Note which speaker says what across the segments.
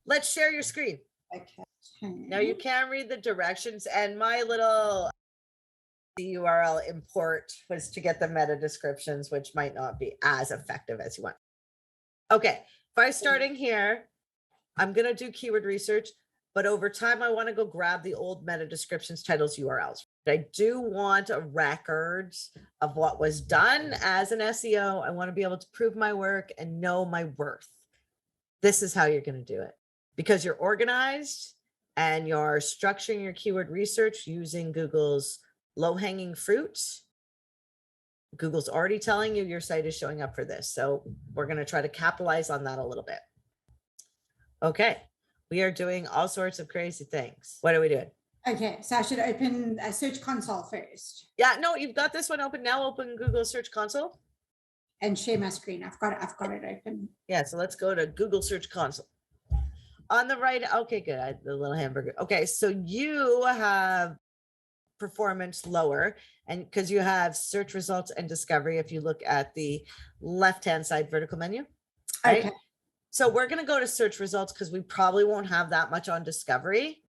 Speaker 1: let's share your screen.
Speaker 2: Okay.
Speaker 1: Now you can read the directions, and my little URL import was to get the meta descriptions, which might not be as effective as you want. Okay, by starting here, I'm going to do keyword research, but over time, I want to go grab the old meta descriptions, titles, URLs. I do want a record of what was done as an SEO. I want to be able to prove my work and know my worth. This is how you're going to do it because you're organized and you're structuring your keyword research using Google's low-hanging fruit. Google's already telling you your site is showing up for this. So we're going to try to capitalize on that a little bit. Okay. We are doing all sorts of crazy things. What are we doing?
Speaker 2: Okay. So I should open a search console first.
Speaker 1: Yeah, no, you've got this one open now. Open Google Search Console.
Speaker 2: And share my screen. I've got it open.
Speaker 1: Yeah. So let's go to Google Search Console. On the right. Okay, good. The little hamburger. Okay. So you have performance lower, and because you have search results and discovery, if you look at the left-hand side vertical menu, right?
Speaker 2: Okay.
Speaker 1: So we're going to go to search results because we probably won't have that much on discovery.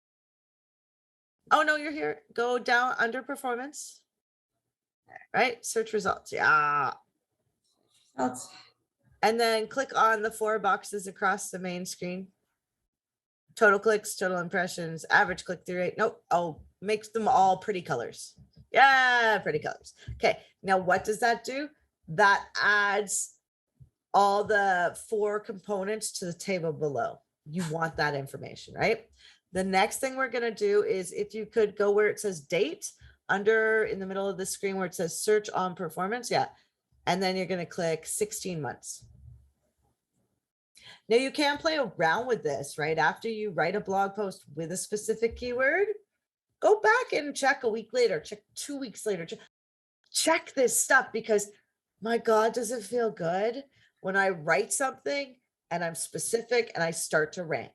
Speaker 1: Oh no, you're here. Go down under performance, right? Search results. Yeah. And then click on the 4 boxes across the main screen. Total clicks, total impressions, average click-through rate. Nope. Oh, makes them all pretty colors. Yeah, pretty colors. Okay. Now, what does that do? That adds all the 4 components to the table below. You want that information, right? The next thing we're going to do is if you could go where it says date under in the middle of the screen where it says search on performance. Yeah. And then you're going to click 16 months. Now you can play around with this, right? After you write a blog post with a specific keyword, go back and check a week later, check 2 weeks later, check this stuff because my God, does it feel good when I write something and I'm specific and I start to rank,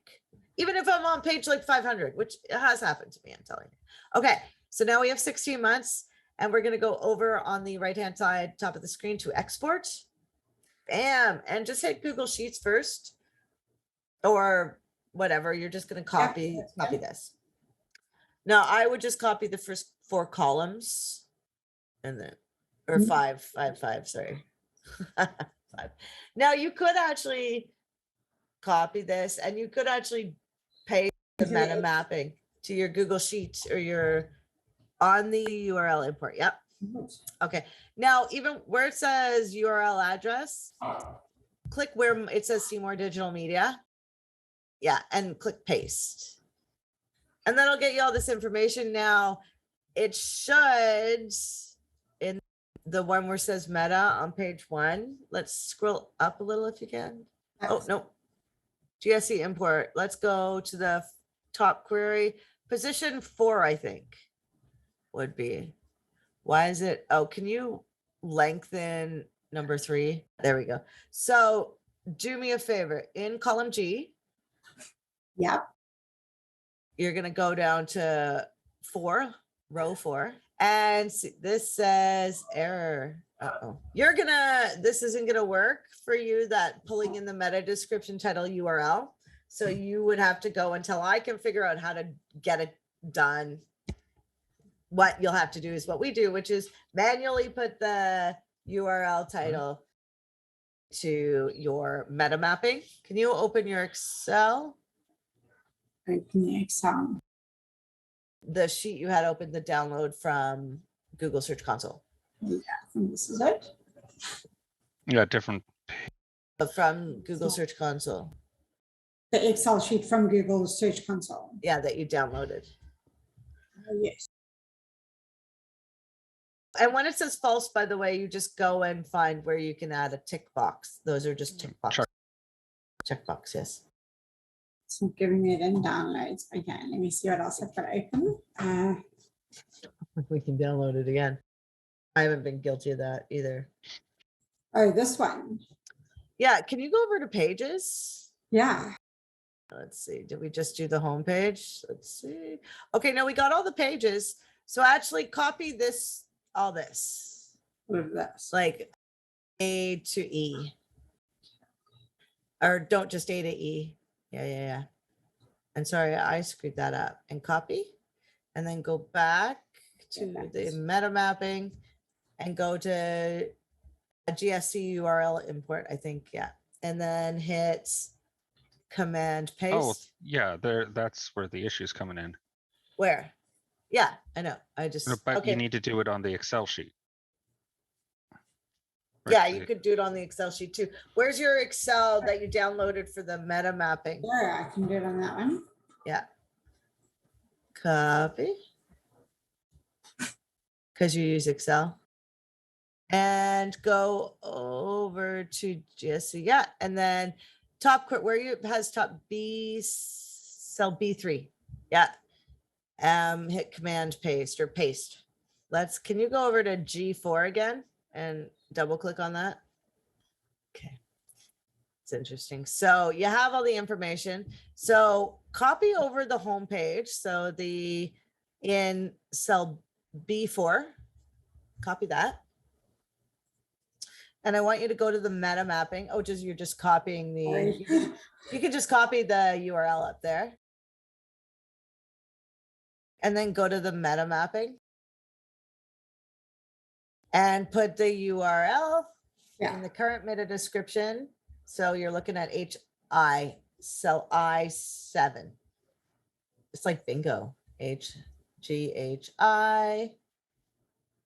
Speaker 1: even if I'm on page like 500, which has happened to me, I'm telling you. Okay, so now we have 16 months and we're going to go over on the right-hand side, top of the screen to export. Bam, and just hit Google Sheets first or whatever. You're just going to copy this. Now I would just copy the first 4 columns and then, or 5, sorry. 5. Now you could actually copy this and you could actually paste the meta mapping to your Google Sheets or your on the URL import. Yep. Okay. Now, even where it says URL address, click where it says see more digital media. Yeah. And click paste. And that'll get you all this information. Now it should in the one where it says meta on page 1. Let's scroll up a little if you can. Oh, no. GSC import. Let's go to the top query. Position 4, I think, would be. Why is it? Oh, can you lengthen number 3? There we go. So do me a favor. In column G.
Speaker 2: Yep.
Speaker 1: You're going to go down to 4, row 4. And see, this says error. Uh-oh. This isn't going to work for you, that pulling in the meta description title URL. So you would have to go until I can figure out how to get it done. What you'll have to do is what we do, which is manually put the URL title to your meta mapping. Can you open your Excel?
Speaker 2: Open the Excel.
Speaker 1: The sheet you had open, the download from Google Search Console.
Speaker 2: Yeah, this is it.
Speaker 3: Yeah, different.
Speaker 1: From Google Search Console.
Speaker 2: The Excel sheet from Google Search Console.
Speaker 1: Yeah, that you downloaded.
Speaker 2: Yes.
Speaker 1: And when it says false, by the way, you just go and find where you can add a tick box. Those are just tick boxes. Check box, yes.
Speaker 2: It's not giving me it in downloads. Okay, let me see what else I've got open.
Speaker 1: We can download it again. I haven't been guilty of that either.
Speaker 2: Oh, this one.
Speaker 1: Yeah, can you go over to pages?
Speaker 2: Yeah.
Speaker 1: Let's see. Did we just do the home page? Let's see. Okay, now we got all the pages. So actually copy this, all this.
Speaker 2: What is this?
Speaker 1: Like A to E. Or don't just A to E. Yeah. And sorry, I screwed that up, and copy, and then go back to
Speaker 2: back.
Speaker 1: the meta mapping and go to a GSC URL import, I think, yeah. And then hit command
Speaker 3: Oh,
Speaker 1: paste.
Speaker 3: yeah, that's where the issue's coming in.
Speaker 1: Where? Yeah, I know. I
Speaker 3: No,
Speaker 1: just,
Speaker 3: but you
Speaker 1: okay.
Speaker 3: need to do it on the Excel sheet. Right,
Speaker 1: Yeah,
Speaker 3: the-
Speaker 1: you could do it on the Excel sheet too. Where's your Excel that you downloaded for the meta mapping?
Speaker 2: Yeah, I can do it on that one.
Speaker 1: Yeah. Copy. Because you use Excel. And go over to GSC. Yeah. And then where you has top B, cell B3. Yeah. Hit command paste or paste. Can you go over to G4 again and double click on that? Okay. It's interesting. So you have all the information. So copy over the home page. So in cell B4, copy that. And I want you to go to the meta mapping. Oh, you're just copying
Speaker 2: Sorry.
Speaker 1: you can just copy the URL up there. And then go to the meta mapping. And put the URL
Speaker 2: Yeah.
Speaker 1: in the current meta description. So you're looking at HI, cell I7. It's like bingo. HGHI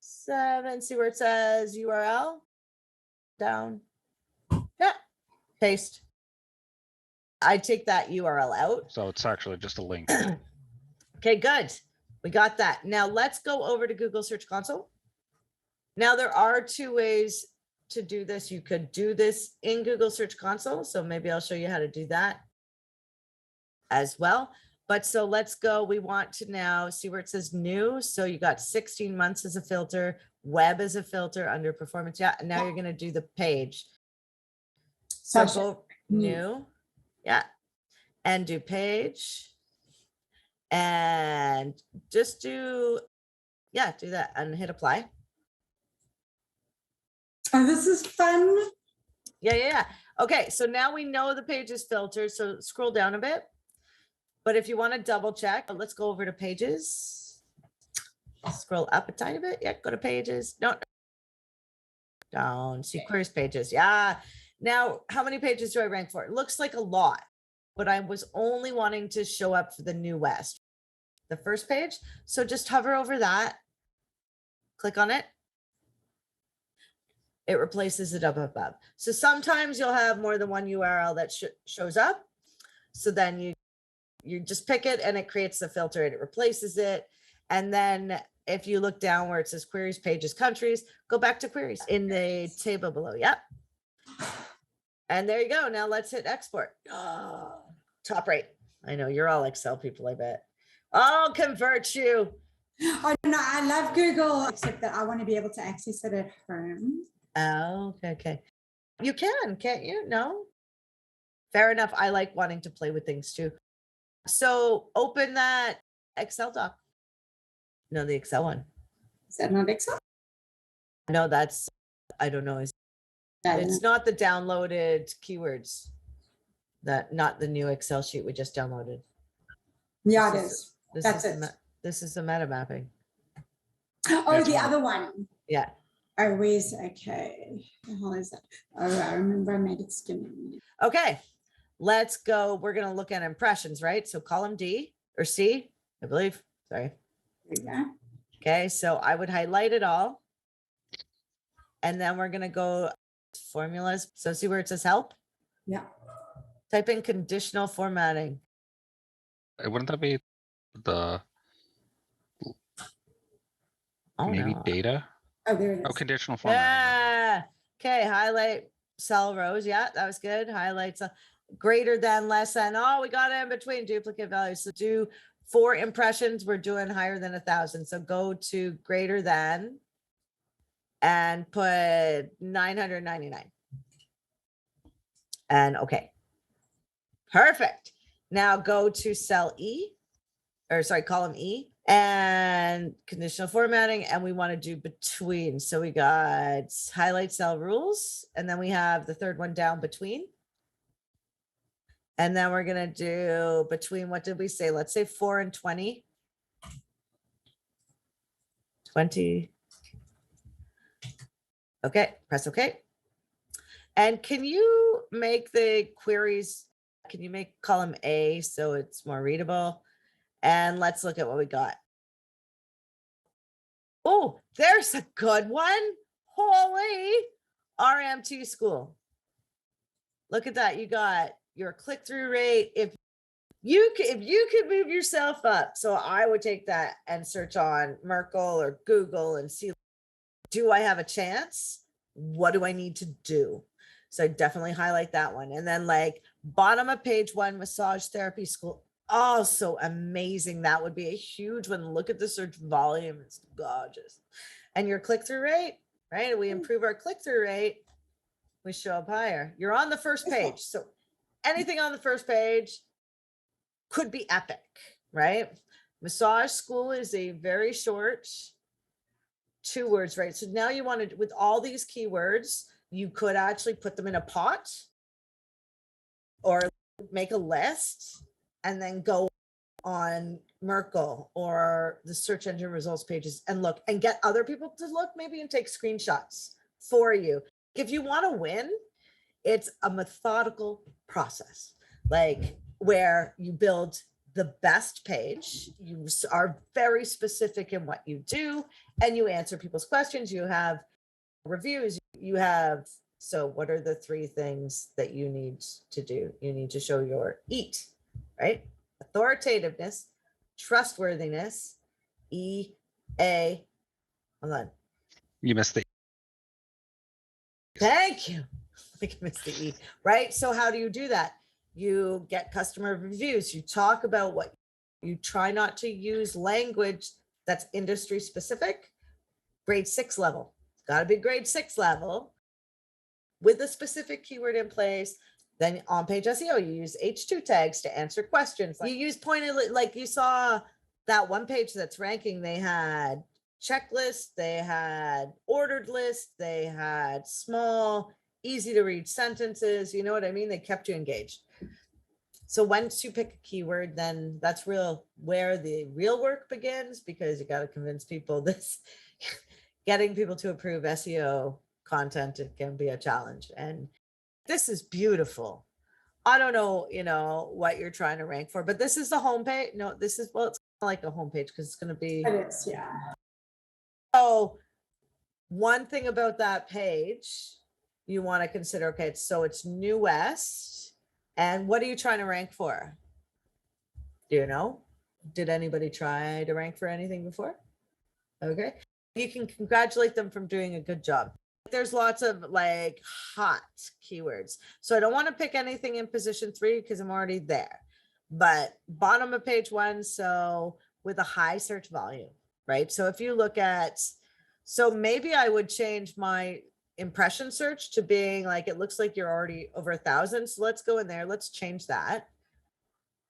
Speaker 1: 7. See where it says URL? Down. Yeah. Paste. I take that URL out.
Speaker 3: So it's actually just a link.
Speaker 1: Okay, good. We got that. Now let's go over to Google Search Console. Now there are two ways to do this. You could do this in Google Search Console. So maybe I'll show you how to do that as well. But so let's go. We want to now see where it says new. So you got 16 months as a filter, web as a filter under performance. Yeah. And now you're going to do the page. So go new. Yeah. And do page. And just do that and hit apply.
Speaker 2: Oh, this is fun.
Speaker 1: Yeah. Okay, so now we know the page is filtered. So scroll down a bit. But if you want to double check, let's go over to pages. Scroll up a tiny bit. Yeah, go to pages. No. Down. See queries pages. Yeah. Now, how many pages do I rank for? It looks like a lot, but I was only wanting to show up for the New West, the first page. So just hover over that. Click on it. It replaces it up above. So sometimes you'll have more than one URL that shows up. So then you just pick it and it creates the filter and it replaces it. And then if you look down where it says queries, pages, countries, go back to queries in the table below. Yep. And there you go. Now let's hit export. Oh, top right. I know you're all Excel people, I bet. I'll convert you.
Speaker 2: Oh no, I love Google, except that I want to be able to access it at home.
Speaker 1: Oh, okay. You can't you? No? Fair enough. I like wanting to play with things too. So open that Excel doc. No, the Excel one.
Speaker 2: Is that not Excel?
Speaker 1: No, I don't know. It's not the downloaded keywords. Not the new Excel sheet we just downloaded.
Speaker 2: Yeah, it is.
Speaker 1: This is the meta mapping.
Speaker 2: Oh, the other one.
Speaker 1: Yeah.
Speaker 2: Oh, okay. The hell is that? Oh, I remember I made it skinny.
Speaker 1: Okay, let's go. We're going to look at impressions, right? So column D or C, I believe. Sorry.
Speaker 2: Yeah.
Speaker 1: Okay, so I would highlight it all. And then we're going to go formulas. So see where it says help?
Speaker 2: Yeah.
Speaker 1: Type in conditional formatting.
Speaker 3: Wouldn't that be the maybe
Speaker 1: no.
Speaker 3: data?
Speaker 2: Oh, there it is.
Speaker 3: Oh, conditional formatting.
Speaker 1: Yeah. Okay, highlight cell rows. Yeah, that was good. Highlight cell greater than, less than. Oh, we got it in between duplicate values. So do 4 impressions. We're doing higher than 1,000. So go to greater than and put 999. And okay. Perfect. Now go to cell E, column E, and conditional formatting, and we want to do between. So we got highlight cell rules, and then we have the third one down, between. And then we're gonna do between, what did we say? Let's say 4 and 20. 20. Okay, press OK. And can you make the queries, can you make column A so it's more readable? And let's look at what we got. Oh, there's a good one. Holy RMT school. Look at that. You got your click-through rate. If you could move yourself up. So I would take that and search on Merkle or Google and see, do I have a chance? What do I need to do? So I definitely highlight that one. And then like bottom of page 1, massage therapy school. Oh, so amazing. That would be a huge one. Look at the search volume. It's gorgeous. And your click-through rate, right? We improve our click-through rate, we show up higher. You're on the first page. So anything on the first page could be epic, right? Massage school is a very short 2 words, right? So now you want to, with all these keywords, you could actually put them in a pot or make a list and then go on Merkle or the search engine results pages and look and get other people to look maybe and take screenshots for you. If you want to win, it's a methodical process, like where you build the best page, you are very specific in what you do, and you answer people's questions. You have reviews, you have, so what are the 3 things that you need to do? You need to show your EAT, right? Authoritativeness, trustworthiness, EA, hold on.
Speaker 3: You missed the.
Speaker 1: Thank you. I missed the E, right? So how do you do that? You get customer reviews. You talk about what you try not to use language that's industry specific. Grade 6 level. It's got to be grade 6 level with a specific keyword in place. Then on page SEO, you use H2 tags to answer questions. You use pointed, like you saw that one page that's ranking, they had checklist, they had ordered list, they had small, easy to read sentences. You know what I mean? They kept you engaged. So once you pick a keyword, then that's where the real work begins, because you got to convince people this, getting people to approve SEO content, it can be a challenge. And this is beautiful. I don't know, what you're trying to rank for, but this is the homepage. No, this is, well, it's like a homepage because it's going to be.
Speaker 2: It is, yeah.
Speaker 1: So one thing about that page you want to consider, okay, so it's New West. And what are you trying to rank for? Do you know? Did anybody try to rank for anything before? Okay. You can congratulate them from doing a good job. There's lots of like hot keywords. So I don't want to pick anything in position 3 because I'm already there. But bottom of page 1, so with a high search volume, right? So if you look at, so maybe I would change my impression search to being like, it looks like you're already over 1,000. So let's go in there. Let's change that.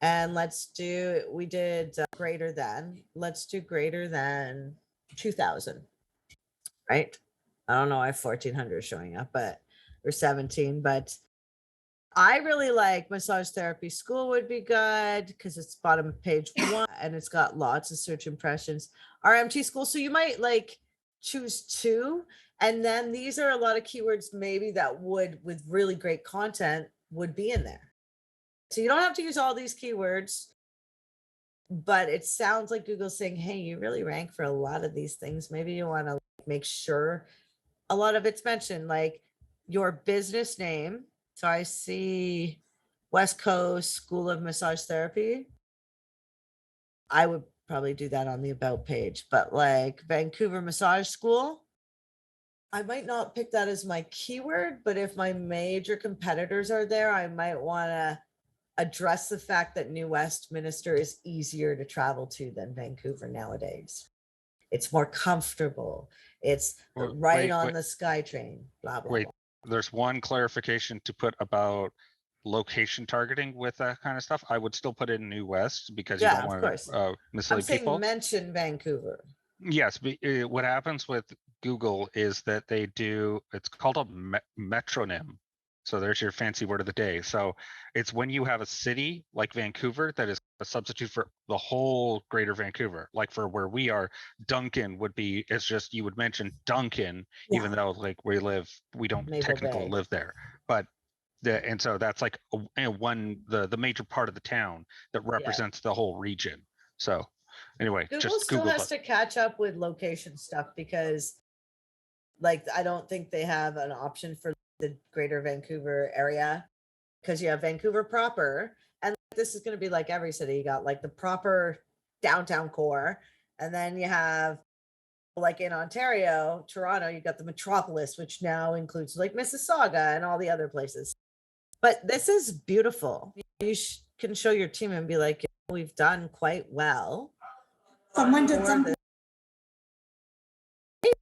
Speaker 1: And let's do, we did greater than, let's do greater than 2,000, right? I don't know why 1,400 is showing up, but or 17, but I really like massage therapy school would be good because it's bottom of page 1 and it's got lots of search impressions. RMT school, so you might like choose 2, and then these are a lot of keywords maybe that would, with really great content, would be in there. So you don't have to use all these keywords, but it sounds like Google's saying, hey, you really rank for a lot of these things. Maybe you want to make sure a lot of it's mentioned, like your business name. So I see West Coast School of Massage Therapy. I would probably do that on the about page, but like Vancouver Massage School, I might not pick that as my keyword, but if my major competitors are there, I might want to address the fact that New Westminster is easier to travel to than Vancouver nowadays. It's more comfortable. It's right on the SkyTrain, blah, blah,
Speaker 3: Wait,
Speaker 1: blah.
Speaker 3: there's one clarification to put about location targeting with that kind of stuff. I would still put in New West because you
Speaker 1: Yeah,
Speaker 3: don't
Speaker 1: of
Speaker 3: want
Speaker 1: course.
Speaker 3: to
Speaker 1: I'm
Speaker 3: mislead
Speaker 1: saying
Speaker 3: people.
Speaker 1: mention Vancouver.
Speaker 3: Yes, what happens with Google is that they do, it's called a metronym. So there's your fancy word of the day. So it's when you have a city like Vancouver that is a substitute for the whole greater Vancouver. Like for where we are, Duncan would be, it's just, you would mention Duncan, even though like we don't
Speaker 1: Maple
Speaker 3: technically
Speaker 1: Bay.
Speaker 3: live there. But and so that's like the major part of the town that represents the whole region. So anyway,
Speaker 1: Google
Speaker 3: just
Speaker 1: still
Speaker 3: Google
Speaker 1: has to catch up with location stuff because like I don't think they have an option for the greater Vancouver area because you have Vancouver proper, and this is going to be like every city. You got like the proper downtown core, and then you have like in Ontario, Toronto, you got the metropolis, which now includes like Mississauga and all the other places. But this is beautiful. You can show your team and be like, we've done quite well.
Speaker 2: Someone did
Speaker 1: for
Speaker 2: something.
Speaker 1: this.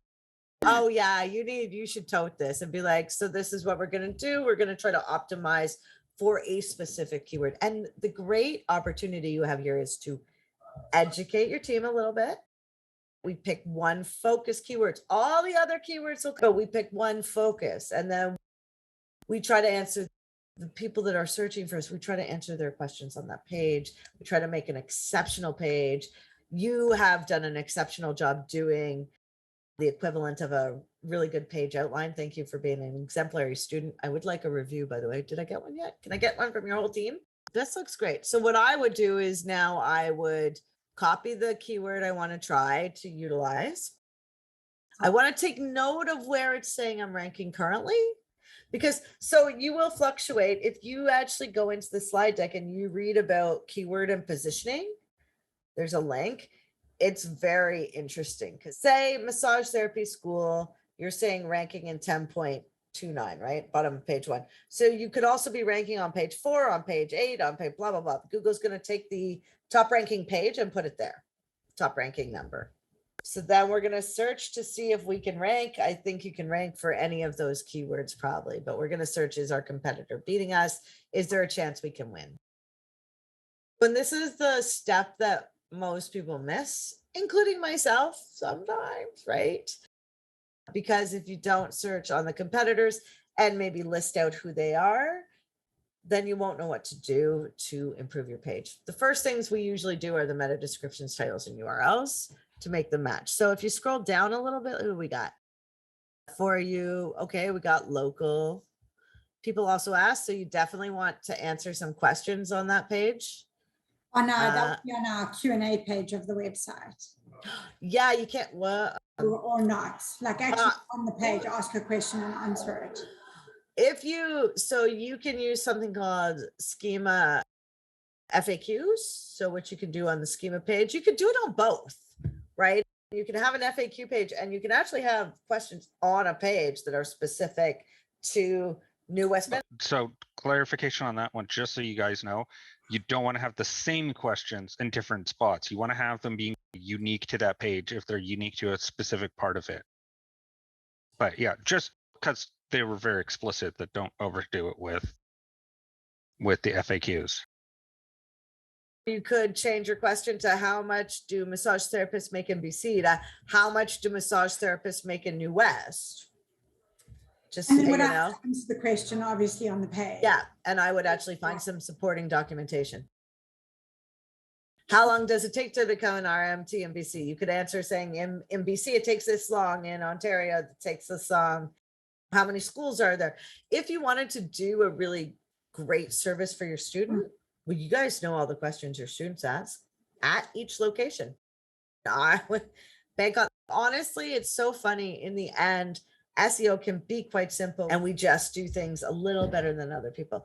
Speaker 1: Oh yeah, you should tote this and be like, so this is what we're going to do. We're going to try to optimize for a specific keyword. And the great opportunity you have here is to educate your team a little bit. We pick one focus keywords. All the other keywords will go. We pick one focus, and then we try to answer the people that are searching for us. We try to answer their questions on that page. We try to make an exceptional page. You have done an exceptional job doing the equivalent of a really good page outline. Thank you for being an exemplary student. I would like a review, by the way. Did I get one yet? Can I get one from your whole team? This looks great. So what I would do is now I would copy the keyword I want to try to utilize. I want to take note of where it's saying I'm ranking currently, because so you will fluctuate. If you actually go into the slide deck and you read about keyword and positioning, there's a link. It's very interesting because say massage therapy school, you're saying ranking in 10.29, right? Bottom of page 1. So you could also be ranking on page 4, on page 8, on page blah, blah, blah. Google's going to take the top ranking page and put it there, top ranking number. So then we're going to search to see if we can rank. I think you can rank for any of those keywords probably, but we're going to search, is our competitor beating us? Is there a chance we can win? When this is the step that most people miss, including myself sometimes, right? Because if you don't search on the competitors and maybe list out who they are, then you won't know what to do to improve your page. The first things we usually do are the meta descriptions, titles, and URLs to make them match. So if you scroll down a little bit, who we got for you? Okay, we got local. People also ask, so you definitely want to answer some questions on that page.
Speaker 2: On that would be on our Q&A page of the website.
Speaker 1: Yeah, you can't, well,
Speaker 2: or not, like actually on the page, ask a question and answer it.
Speaker 1: If you, so you can use something called schema FAQs. So what you can do on the schema page, you could do it on both, right? You can have an FAQ page and you can actually have questions on a page that are specific to New Westminster.
Speaker 3: So clarification on that one, just so you guys know, you don't want to have the same questions in different spots. You want to have them being unique to that page if they're unique to a specific part of it. But yeah, just because they were very explicit, that don't overdo it with the FAQs.
Speaker 1: You could change your question to how much do massage therapists make in BC to how much do massage therapists make in New West? Just,
Speaker 2: and then
Speaker 1: you
Speaker 2: when
Speaker 1: know,
Speaker 2: I answer the question, obviously on the page.
Speaker 1: yeah, and I would actually find some supporting documentation. How long does it take to become an RMT in BC? You could answer saying in BC, it takes this long. In Ontario, it takes this long. How many schools are there? If you wanted to do a really great service for your student, well, you guys know all the questions your students ask at each location. I would bank on, honestly, it's so funny. In the end, SEO can be quite simple and we just do things a little better than other people.